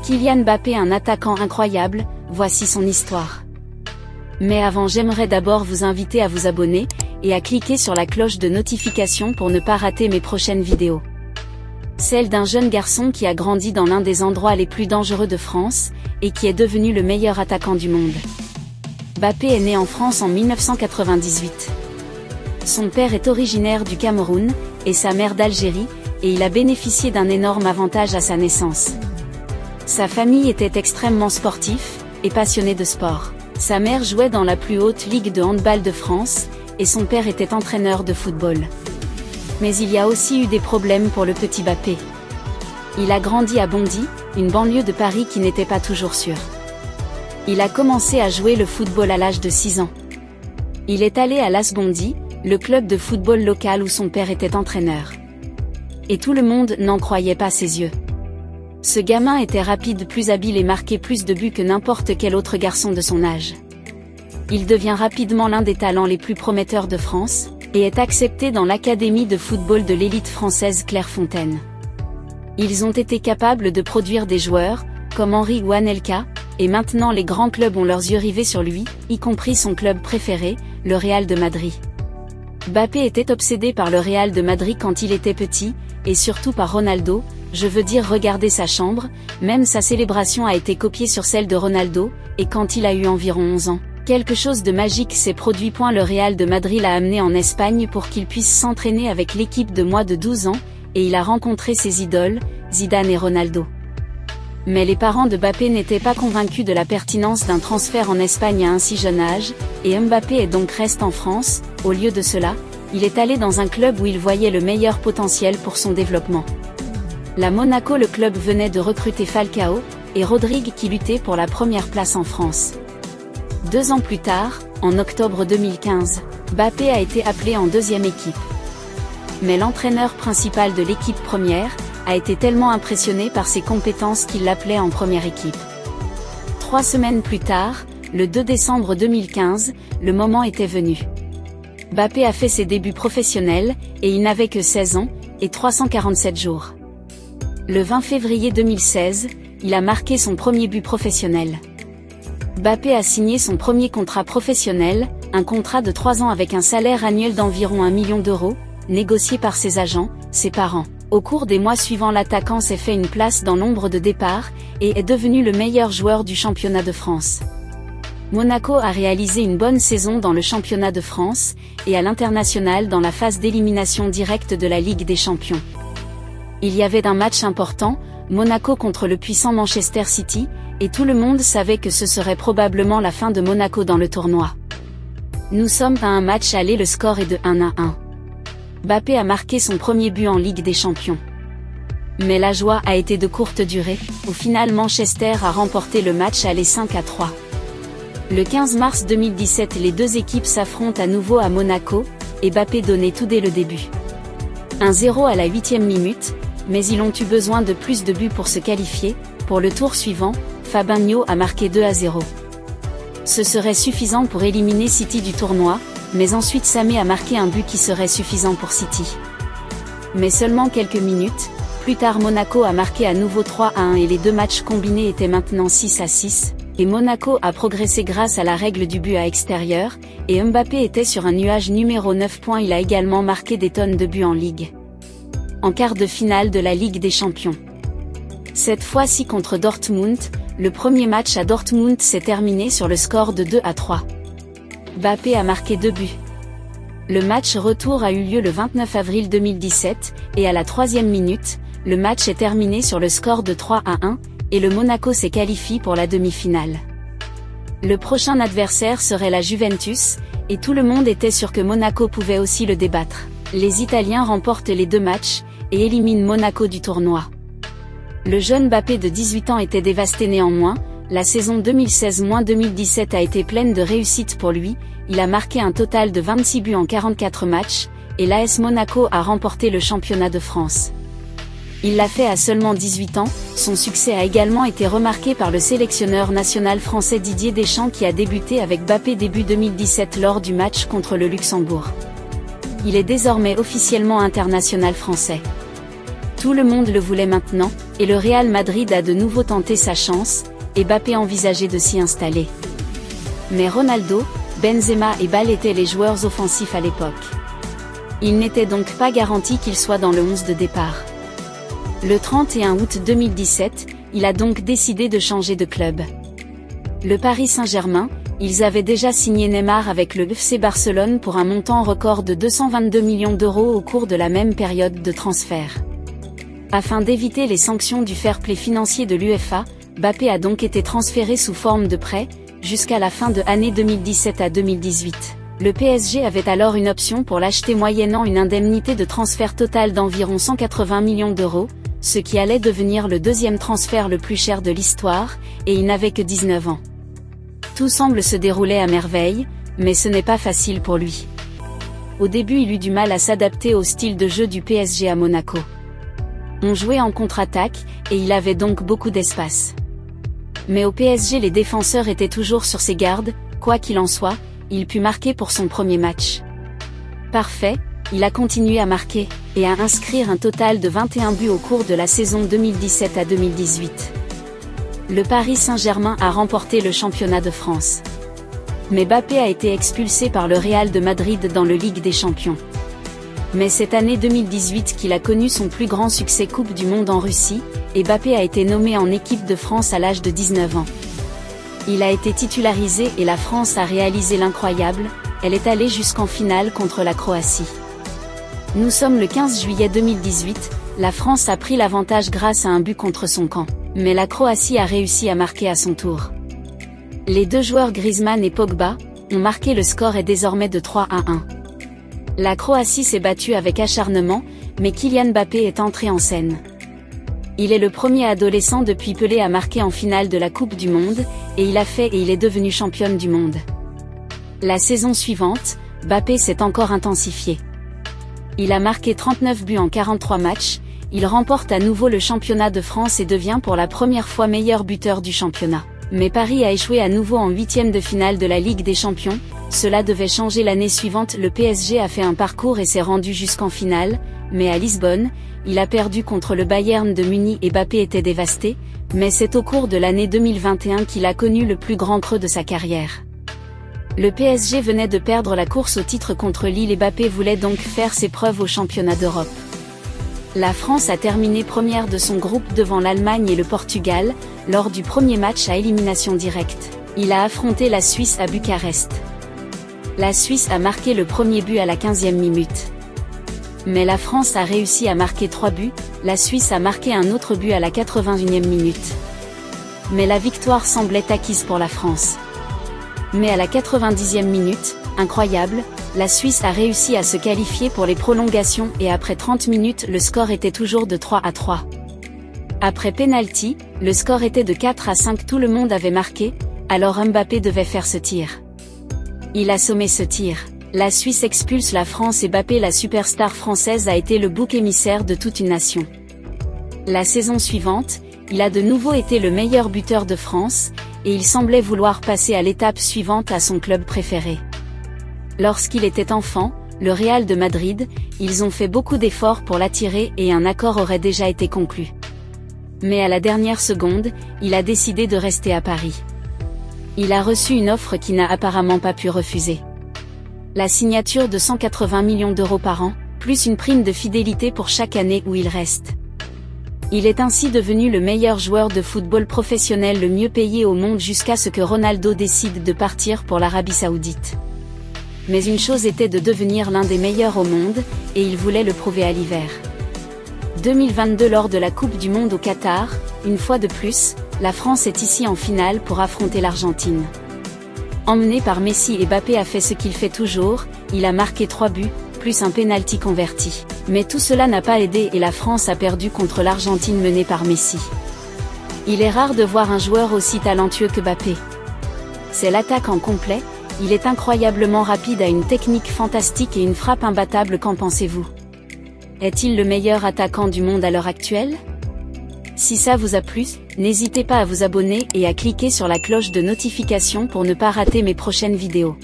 Kylian Mbappé, un attaquant incroyable, voici son histoire. Mais avant, j'aimerais d'abord vous inviter à vous abonner, et à cliquer sur la cloche de notification pour ne pas rater mes prochaines vidéos. Celle d'un jeune garçon qui a grandi dans l'un des endroits les plus dangereux de France, et qui est devenu le meilleur attaquant du monde. Mbappé est né en France en 1998. Son père est originaire du Cameroun, et sa mère d'Algérie, et il a bénéficié d'un énorme avantage à sa naissance. Sa famille était extrêmement sportif, et passionné de sport. Sa mère jouait dans la plus haute ligue de handball de France, et son père était entraîneur de football. Mais il y a aussi eu des problèmes pour le petit Mbappé. Il a grandi à Bondy, une banlieue de Paris qui n'était pas toujours sûre. Il a commencé à jouer le football à l'âge de 6 ans. Il est allé à l'AS Bondy, le club de football local où son père était entraîneur. Et tout le monde n'en croyait pas ses yeux. Ce gamin était rapide, plus habile et marquait plus de buts que n'importe quel autre garçon de son âge. Il devient rapidement l'un des talents les plus prometteurs de France, et est accepté dans l'académie de football de l'élite française Clairefontaine. Ils ont été capables de produire des joueurs, comme Henry ou Anelka, et maintenant les grands clubs ont leurs yeux rivés sur lui, y compris son club préféré, le Real de Madrid. Mbappé était obsédé par le Real de Madrid quand il était petit, et surtout par Ronaldo, je veux dire regardez sa chambre, même sa célébration a été copiée sur celle de Ronaldo, et quand il a eu environ 11 ans. Quelque chose de magique s'est produit. Le Real de Madrid l'a amené en Espagne pour qu'il puisse s'entraîner avec l'équipe de moins de 12 ans, et il a rencontré ses idoles, Zidane et Ronaldo. Mais les parents de Mbappé n'étaient pas convaincus de la pertinence d'un transfert en Espagne à un si jeune âge, et Mbappé est donc resté en France. Au lieu de cela, il est allé dans un club où il voyait le meilleur potentiel pour son développement. La Monaco, le club venait de recruter Falcao, et Rodrigue qui luttait pour la première place en France. 2 ans plus tard, en octobre 2015, Mbappé a été appelé en deuxième équipe. Mais l'entraîneur principal de l'équipe première a été tellement impressionné par ses compétences qu'il l'appelait en première équipe. 3 semaines plus tard, le 2 décembre 2015, le moment était venu. Mbappé a fait ses débuts professionnels, et il n'avait que 16 ans, et 347 jours. Le 20 février 2016, il a marqué son premier but professionnel. Mbappé a signé son premier contrat professionnel, un contrat de 3 ans avec un salaire annuel d'environ 1 million d'euros, négocié par ses agents, ses parents. Au cours des mois suivants, l'attaquant s'est fait une place dans l'ombre de départ, et est devenu le meilleur joueur du championnat de France. Monaco a réalisé une bonne saison dans le championnat de France, et à l'international dans la phase d'élimination directe de la Ligue des Champions. Il y avait un match important, Monaco contre le puissant Manchester City, et tout le monde savait que ce serait probablement la fin de Monaco dans le tournoi. Nous sommes à un match aller, le score est de 1-1. Mbappé a marqué son premier but en Ligue des Champions. Mais la joie a été de courte durée, au final Manchester a remporté le match aller 5-3. Le 15 mars 2017, les deux équipes s'affrontent à nouveau à Monaco, et Mbappé donnait tout dès le début. 1-0 à la 8e minute, mais ils ont eu besoin de plus de buts pour se qualifier. Pour le tour suivant, Fabinho a marqué 2-0. Ce serait suffisant pour éliminer City du tournoi, mais ensuite Samé a marqué un but qui serait suffisant pour City. Mais seulement quelques minutes plus tard, Monaco a marqué à nouveau 3-1 et les deux matchs combinés étaient maintenant 6-6, et Monaco a progressé grâce à la règle du but à extérieur, et Mbappé était sur un nuage numéro 9. Il a également marqué des tonnes de buts en Ligue. En quart de finale de la Ligue des Champions. Cette fois-ci contre Dortmund, le premier match à Dortmund s'est terminé sur le score de 2-3. Mbappé a marqué 2 buts. Le match retour a eu lieu le 29 avril 2017, et à la 3e minute, le match est terminé sur le score de 3-1, et le Monaco s'est qualifié pour la demi-finale. Le prochain adversaire serait la Juventus, et tout le monde était sûr que Monaco pouvait aussi le débattre. Les Italiens remportent les 2 matchs, et éliminent Monaco du tournoi. Le jeune Mbappé de 18 ans était dévasté néanmoins, la saison 2016-2017 a été pleine de réussites pour lui, il a marqué un total de 26 buts en 44 matchs, et l'AS Monaco a remporté le championnat de France. Il l'a fait à seulement 18 ans, son succès a également été remarqué par le sélectionneur national français Didier Deschamps qui a débuté avec Mbappé début 2017 lors du match contre le Luxembourg. Il est désormais officiellement international français. Tout le monde le voulait maintenant, et le Real Madrid a de nouveau tenté sa chance, et Mbappé envisageait de s'y installer. Mais Ronaldo, Benzema et Bale étaient les joueurs offensifs à l'époque. Il n'était donc pas garanti qu'il soit dans le 11 de départ. Le 31 août 2017, il a donc décidé de changer de club. Le Paris Saint-Germain, ils avaient déjà signé Neymar avec le FC Barcelone pour un montant record de 222 millions d'euros au cours de la même période de transfert. Afin d'éviter les sanctions du fair play financier de l'UEFA, Mbappé a donc été transféré sous forme de prêt, jusqu'à la fin de l'année 2017 à 2018. Le PSG avait alors une option pour l'acheter moyennant une indemnité de transfert totale d'environ 180 millions d'euros, ce qui allait devenir le deuxième transfert le plus cher de l'histoire, et il n'avait que 19 ans. Tout semble se dérouler à merveille, mais ce n'est pas facile pour lui. Au début il eut du mal à s'adapter au style de jeu du PSG à Monaco. On jouait en contre-attaque, et il avait donc beaucoup d'espace. Mais au PSG les défenseurs étaient toujours sur ses gardes, quoi qu'il en soit, il put marquer pour son premier match. Parfait, il a continué à marquer, et à inscrire un total de 21 buts au cours de la saison 2017 à 2018. Le Paris Saint-Germain a remporté le championnat de France. Mais Mbappé a été expulsé par le Real de Madrid dans le Ligue des Champions. Mais cette année 2018 qu'il a connu son plus grand succès Coupe du Monde en Russie, et Mbappé a été nommé en équipe de France à l'âge de 19 ans. Il a été titularisé et la France a réalisé l'incroyable, elle est allée jusqu'en finale contre la Croatie. Nous sommes le 15 juillet 2018, la France a pris l'avantage grâce à un but contre son camp, mais la Croatie a réussi à marquer à son tour. Les deux joueurs Griezmann et Pogba ont marqué, le score est désormais de 3-1. La Croatie s'est battue avec acharnement, mais Kylian Mbappé est entré en scène. Il est le premier adolescent depuis Pelé à marquer en finale de la Coupe du Monde, et il est devenu championne du monde. La saison suivante, Mbappé s'est encore intensifié. Il a marqué 39 buts en 43 matchs, il remporte à nouveau le championnat de France et devient pour la première fois meilleur buteur du championnat. Mais Paris a échoué à nouveau en huitième de finale de la Ligue des Champions, cela devait changer l'année suivante. Le PSG a fait un parcours et s'est rendu jusqu'en finale, mais à Lisbonne, il a perdu contre le Bayern de Munich et Mbappé était dévasté, mais c'est au cours de l'année 2021 qu'il a connu le plus grand creux de sa carrière. Le PSG venait de perdre la course au titre contre Lille et Mbappé voulait donc faire ses preuves au championnat d'Europe. La France a terminé première de son groupe devant l'Allemagne et le Portugal, lors du premier match à élimination directe. Il a affronté la Suisse à Bucarest. La Suisse a marqué le premier but à la 15e minute. Mais la France a réussi à marquer 3 buts, la Suisse a marqué un autre but à la 81e minute. Mais la victoire semblait acquise pour la France. Mais à la 90e minute, incroyable, la Suisse a réussi à se qualifier pour les prolongations et après 30 minutes le score était toujours de 3-3. Après penalty, le score était de 4-5, tout le monde avait marqué, alors Mbappé devait faire ce tir. Il a sommé ce tir. La Suisse expulse la France et Mbappé, la superstar française, a été le bouc émissaire de toute une nation. La saison suivante, il a de nouveau été le meilleur buteur de France, et il semblait vouloir passer à l'étape suivante à son club préféré. Lorsqu'il était enfant, le Real de Madrid, ils ont fait beaucoup d'efforts pour l'attirer et un accord aurait déjà été conclu. Mais à la dernière seconde, il a décidé de rester à Paris. Il a reçu une offre qu'il n'a apparemment pas pu refuser. La signature de 180 millions d'euros par an, plus une prime de fidélité pour chaque année où il reste. Il est ainsi devenu le meilleur joueur de football professionnel le mieux payé au monde jusqu'à ce que Ronaldo décide de partir pour l'Arabie Saoudite. Mais une chose était de devenir l'un des meilleurs au monde, et il voulait le prouver à l'hiver. 2022 lors de la Coupe du Monde au Qatar, une fois de plus, la France est ici en finale pour affronter l'Argentine. Emmené par Messi et Mbappé a fait ce qu'il fait toujours, il a marqué 3 buts, plus un penalty converti. Mais tout cela n'a pas aidé et la France a perdu contre l'Argentine menée par Messi. Il est rare de voir un joueur aussi talentueux que Mbappé. C'est l'attaquant complet, il est incroyablement rapide, a une technique fantastique et une frappe imbattable. Qu'en pensez-vous? Est-il le meilleur attaquant du monde à l'heure actuelle? Si ça vous a plu, n'hésitez pas à vous abonner et à cliquer sur la cloche de notification pour ne pas rater mes prochaines vidéos.